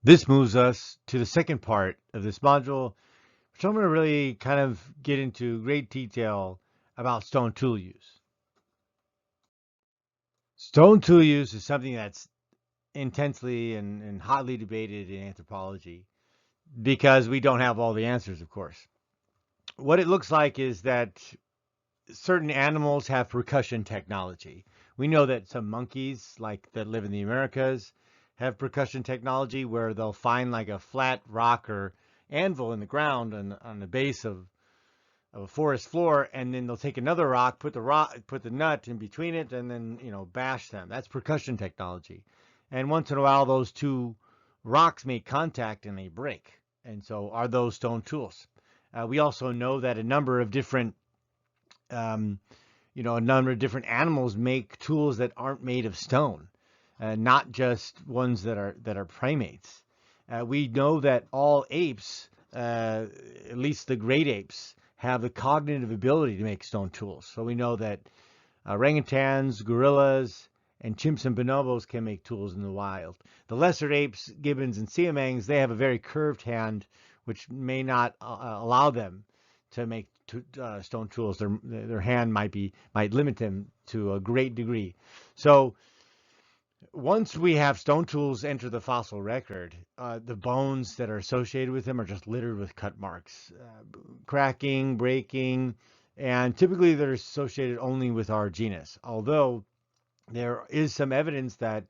This moves us to the second part of this module, which I'm going to really kind of get into great detail about stone tool use. Stone tool use is something that's intensely and hotly debated in anthropology because we don't have all the answers, of course. What it looks like is that certain animals have percussion technology. We know that some monkeys, like that live in the Americas, have percussion technology where they'll find like a flat rock or anvil in the ground on the base of a forest floor, and then they'll take another rock, put the nut in between it, and then bash them. That's percussion technology. And once in a while, those two rocks make contact and they break. And so, are those stone tools? We also know that um, a number of different animals make tools that aren't made of stone, not just ones that are primates. We know that all apes, at least the great apes, have the cognitive ability to make stone tools. So we know that orangutans, gorillas, and chimps and bonobos can make tools in the wild. The lesser apes, gibbons and siamangs, they have a very curved hand, which may not allow them to make stone tools. Their hand might limit them to a great degree. So once we have stone tools enter the fossil record, the bones that are associated with them are just littered with cut marks, cracking, breaking, and typically they're associated only with our genus. Although there is some evidence that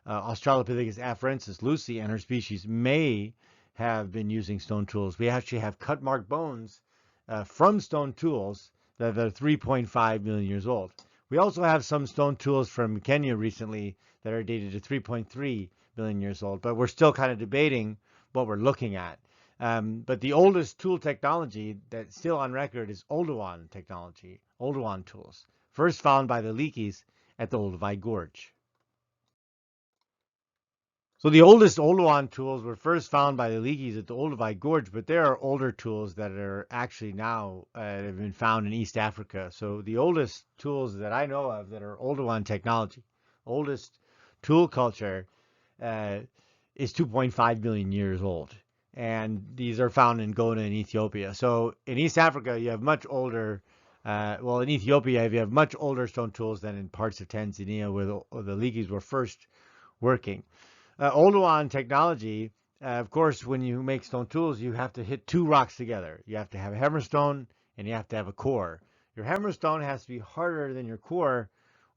Australopithecus afarensis lucy and her species may have been using stone tools. We actually have cut mark bones from stone tools that are 3.5 million years old. We also have some stone tools from Kenya recently that are dated to 3.3 million years old, but we're still kind of debating what we're looking at. But the oldest tool technology that's still on record is Oldowan technology, Oldowan tools, first found by the Leakeys at the Olduvai Gorge. So the oldest Oldowan tools were first found by the Leakeys at the Olduvai Gorge, but there are older tools that are actually now have been found in East Africa. So the oldest tools that I know of that are Oldowan technology, oldest tool culture, uh, is 2.5 million years old. And these are found in Ghana and Ethiopia. So in East Africa, you have much older, in Ethiopia, you have much older stone tools than in parts of Tanzania where the Leakeys were first working. Oldowan technology, of course, when you make stone tools, you have to hit two rocks together. You have to have a hammerstone and you have to have a core. Your hammerstone has to be harder than your core,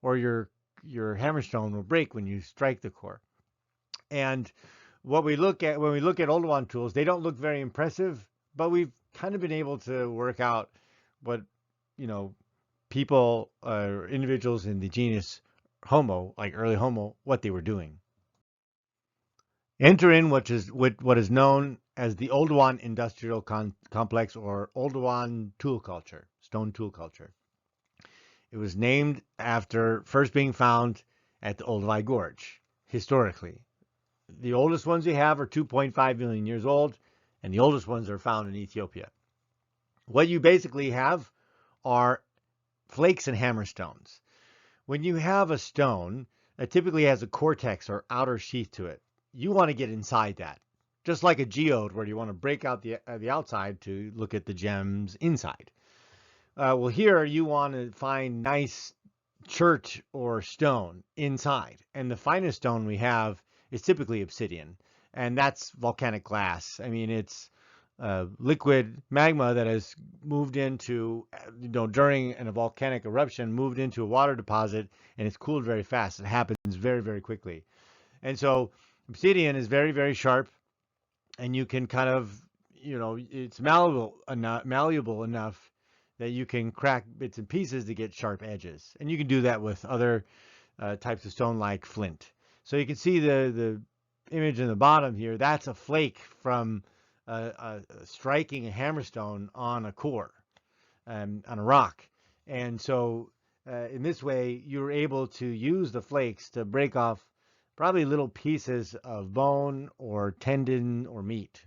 or your hammerstone will break when you strike the core. And what we look at when we look at Oldowan tools, they don't look very impressive, but we've kind of been able to work out what you know people or individuals in the genus Homo, like early Homo, what they were doing. Enter in what is known as the Oldowan Industrial Complex or Oldowan Tool Culture, stone tool culture. It was named after first being found at the Olduvai Gorge, historically. The oldest ones we have are 2.5 million years old, and the oldest ones are found in Ethiopia. What you basically have are flakes and hammerstones. When you have a stone, it typically has a cortex or outer sheath to it. You want to get inside that, just like a geode where you want to break out the outside to look at the gems inside. Well, here you want to find nice chert or stone inside, and the finest stone we have is typically obsidian, and that's volcanic glass. I mean, it's liquid magma that has moved into, during a volcanic eruption, moved into a water deposit, and it's cooled very fast. It happens very, very quickly. And so obsidian is very, very sharp, and you can kind of, it's malleable enough that you can crack bits and pieces to get sharp edges. And you can do that with other types of stone like flint. So you can see the image in the bottom here. That's a flake from striking a hammerstone on a core, on a rock. And so in this way, you're able to use the flakes to break off probably little pieces of bone or tendon or meat.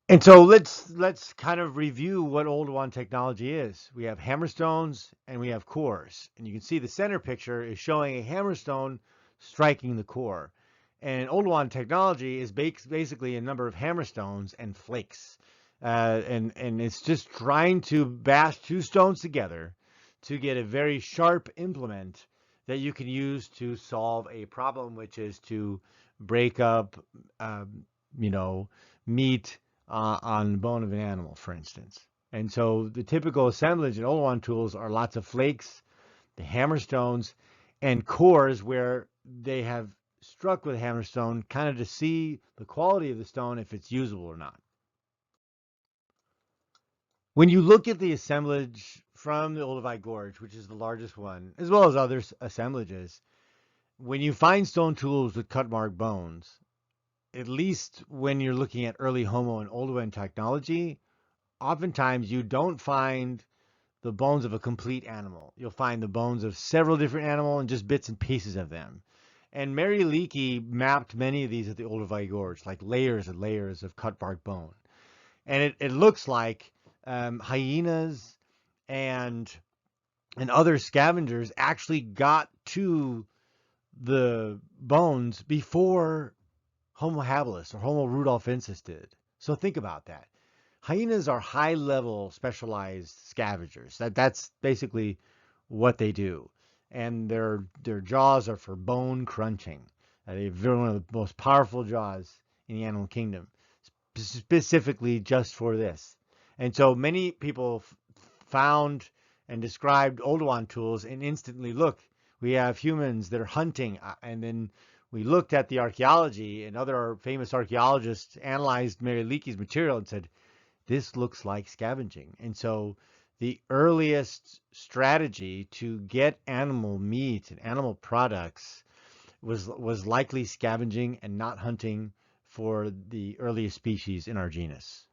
And so let's kind of review what Oldowan technology is. We have hammerstones and we have cores. And you can see the center picture is showing a hammerstone striking the core. And Oldowan technology is basically a number of hammerstones and flakes. And it's just trying to bash two stones together to get a very sharp implement that you can use to solve a problem, which is to break up, um, you know, meat on the bone of an animal, for instance. And so the typical assemblage in Oldowan tools are lots of flakes, the hammerstones, and cores where they have struck with hammerstone kind of to see the quality of the stone, if it's usable or not. When you look at the assemblage from the Olduvai Gorge, which is the largest one, as well as other assemblages, when you find stone tools with cut mark bones, at least when you're looking at early Homo and Oldowan technology, oftentimes you don't find the bones of a complete animal. You'll find the bones of several different animals and just bits and pieces of them. And Mary Leakey mapped many of these at the Olduvai Gorge, like layers and layers of cut bark bone. And it looks like hyenas and other scavengers actually got to the bones before Homo habilis or Homo rudolfensis did. So think about that. Hyenas are high-level specialized scavengers. That's basically what they do, and their jaws are for bone crunching. They're one of the most powerful jaws in the animal kingdom, specifically just for this. And so many people found and described Oldowan tools and instantly look. We have humans that are hunting, and then we looked at the archaeology, and other famous archaeologists analyzed Mary Leakey's material and said, this looks like scavenging. And so the earliest strategy to get animal meat and animal products was likely scavenging and not hunting for the earliest species in our genus.